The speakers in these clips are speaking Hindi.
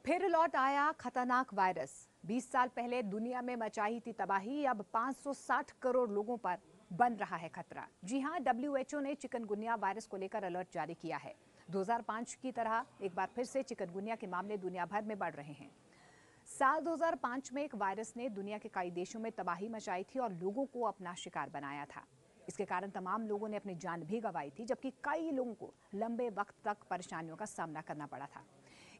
फिर लौट आया खतरनाक वायरस। 20 साल पहले दुनिया में मचाई थी तबाही, अब 560 करोड़ लोगों पर बन रहा है खतरा। जी हां, WHO ने चिकनगुनिया वायरस को लेकर अलर्ट जारी किया है। 2005 की तरह एक बार फिर से चिकनगुनिया के मामले दुनिया भर में बढ़ रहे हैं। साल 2005 में एक वायरस ने दुनिया के कई देशों में तबाही मचाई थी और लोगों को अपना शिकार बनाया था। इसके कारण तमाम लोगों ने अपनी जान भी गंवाई थी, जबकि कई लोगों को लंबे वक्त तक परेशानियों का सामना करना पड़ा था।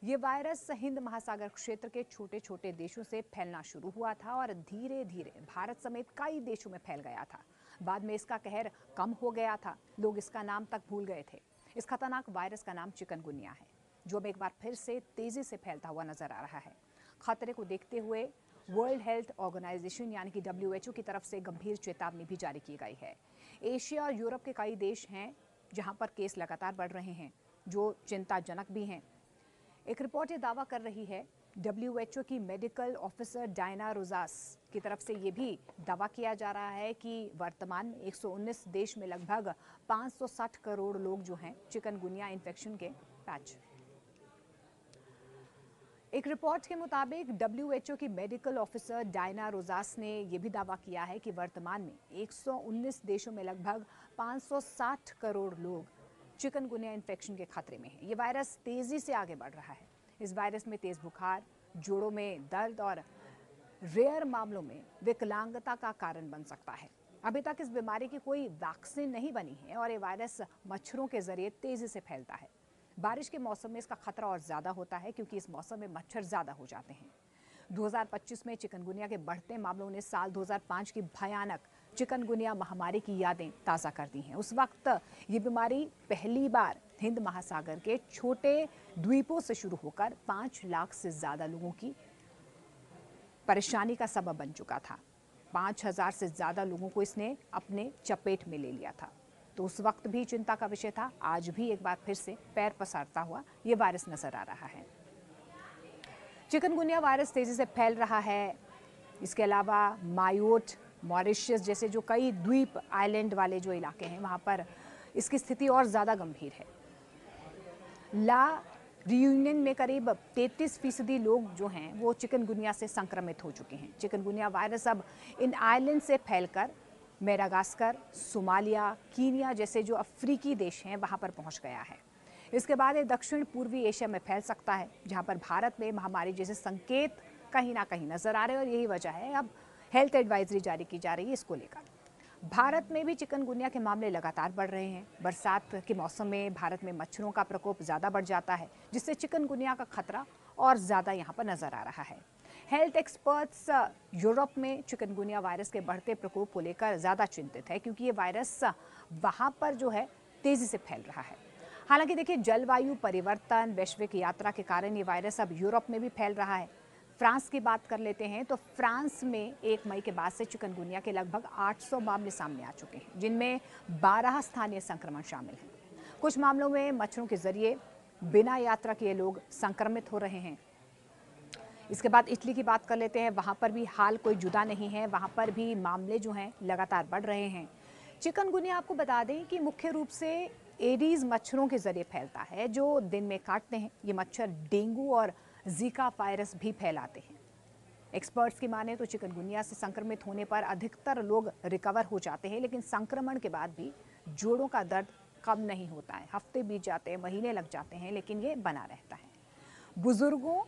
ये वायरस हिंद महासागर क्षेत्र के छोटे छोटे देशों से फैलना शुरू हुआ था और धीरे धीरे भारत समेत कई देशों में फैल गया था। बाद में इसका कहर कम हो गया था, लोग इसका नाम तक भूल गए थे। इस खतरनाक वायरस का नाम चिकनगुनिया है, जो अब एक बार फिर से तेजी से फैलता हुआ नजर आ रहा है। खतरे को देखते हुए वर्ल्ड हेल्थ ऑर्गेनाइजेशन यानी कि WHO की तरफ से गंभीर चेतावनी भी जारी की गई है। एशिया और यूरोप के कई देश हैं जहां पर केस लगातार बढ़ रहे हैं, जो चिंताजनक भी हैं। एक रिपोर्ट ये दावा कर रही है, WHO की मेडिकल ऑफिसर डायना रोजास की तरफ से ये भी दावा किया जा रहा है कि वर्तमान में 119 देश में लगभग 560 करोड़ लोग जो हैं चिकनगुनिया इन्फेक्शन के पैच। एक रिपोर्ट के मुताबिक WHO की मेडिकल ऑफिसर डायना रोजास ने यह भी दावा किया है कि वर्तमान में 119 देशों में लगभग 560 करोड़ लोग चिकनगुनिया इन्फेक्शन के खतरे में है। ये वायरस तेजी से आगे बढ़ रहा है। इस वायरस में तेज बुखार, जोड़ों में दर्द और रेयर मामलों में विकलांगता का कारण बन सकता है। अभी तक इस बीमारी की कोई वैक्सीन नहीं बनी है और ये वायरस मच्छरों के जरिए तेजी से फैलता है। बारिश के मौसम में इसका खतरा और ज्यादा होता है, क्योंकि इस मौसम में मच्छर ज्यादा हो जाते हैं। 2025 में चिकनगुनिया के बढ़ते मामलों ने साल 2005 की भयानक चिकनगुनिया महामारी की यादें ताज़ा कर दी हैं। उस वक्त ये बीमारी पहली बार हिंद महासागर के छोटे द्वीपों से शुरू होकर 5 लाख से ज़्यादा लोगों की परेशानी का सबब बन चुका था। 5000 से ज़्यादा लोगों को इसने अपने चपेट में ले लिया था। तो उस वक्त भी चिंता का विषय था। आज भी एक बार फिर से पैर पसारता हुआ ये वायरस नजर आ रहा है। चिकनगुनिया वायरस तेजी से फैल रहा है। इसके अलावा मायोट, मॉरिशस जैसे जो कई द्वीप आइलैंड वाले जो इलाके हैं, वहां पर इसकी स्थिति और ज्यादा गंभीर है। ला रियूनियन में करीब 33% लोग जो हैं वो चिकनगुनिया से संक्रमित हो चुके हैं। चिकनगुनिया वायरस अब इन आइलैंड से फैलकर मेडागास्कर, सोमालिया, कीनिया जैसे जो अफ्रीकी देश हैं वहां पर पहुंच गया है। इसके बाद ये दक्षिण पूर्वी एशिया में फैल सकता है, जहां पर भारत में महामारी जैसे संकेत कहीं ना कहीं नजर आ रहे हैं और यही वजह है अब हेल्थ एडवाइजरी जारी की जा रही है इसको लेकर। भारत में भी चिकनगुनिया के मामले लगातार बढ़ रहे हैं। बरसात के मौसम में भारत में मच्छरों का प्रकोप ज़्यादा बढ़ जाता है, जिससे चिकनगुनिया का खतरा और ज़्यादा यहाँ पर नजर आ रहा है। हेल्थ एक्सपर्ट्स यूरोप में चिकनगुनिया वायरस के बढ़ते प्रकोप को लेकर ज़्यादा चिंतित है, क्योंकि ये वायरस वहाँ पर जो है तेज़ी से फैल रहा है। हालांकि देखिए, जलवायु परिवर्तन, वैश्विक यात्रा के कारण ये वायरस अब यूरोप में भी फैल रहा है। फ्रांस की बात कर लेते हैं तो फ्रांस में 1 मई के बाद से चिकनगुनिया के लगभग 800 मामले सामने आ चुके हैं, जिनमें 12 स्थानीय संक्रमण शामिल हैं। कुछ मामलों में मच्छरों के जरिए बिना यात्रा किए लोग संक्रमित हो रहे हैं। इसके बाद इटली की बात कर लेते हैं। वहां पर भी हाल कोई जुदा नहीं है, वहां पर भी मामले जो हैं लगातार बढ़ रहे हैं। चिकनगुनिया आपको बता दें कि मुख्य रूप से एडीज मच्छरों के जरिए फैलता है, जो दिन में काटते हैं। ये मच्छर डेंगू और जीका वायरस भी फैलाते हैं। एक्सपर्ट्स की माने तो चिकनगुनिया से संक्रमित होने पर अधिकतर लोग रिकवर हो जाते हैं, लेकिन संक्रमण के बाद भी जोड़ों का दर्द कम नहीं होता है। हफ्ते बीत जाते हैं, महीने लग जाते हैं, लेकिन ये बना रहता है। बुजुर्गों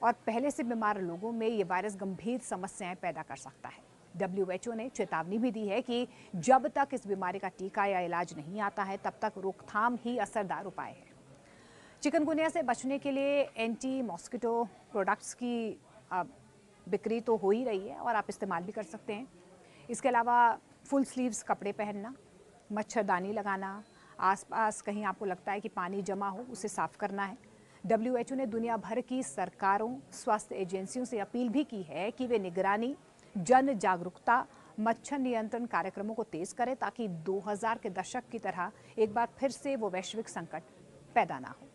और पहले से बीमार लोगों में ये वायरस गंभीर समस्याएं पैदा कर सकता है। WHO ने चेतावनी भी दी है कि जब तक इस बीमारी का टीका या इलाज नहीं आता है, तब तक रोकथाम ही असरदार उपाय है। चिकनगुनिया से बचने के लिए एंटी मॉस्किटो प्रोडक्ट्स की बिक्री तो हो ही रही है और आप इस्तेमाल भी कर सकते हैं। इसके अलावा फुल स्लीव्स कपड़े पहनना, मच्छरदानी लगाना, आसपास कहीं आपको लगता है कि पानी जमा हो उसे साफ करना है। WHO ने दुनिया भर की सरकारों, स्वास्थ्य एजेंसियों से अपील भी की है कि वे निगरानी, जन जागरूकता, मच्छर नियंत्रण कार्यक्रमों को तेज करें, ताकि 2000 के दशक की तरह एक बार फिर से वो वैश्विक संकट पैदा ना हो।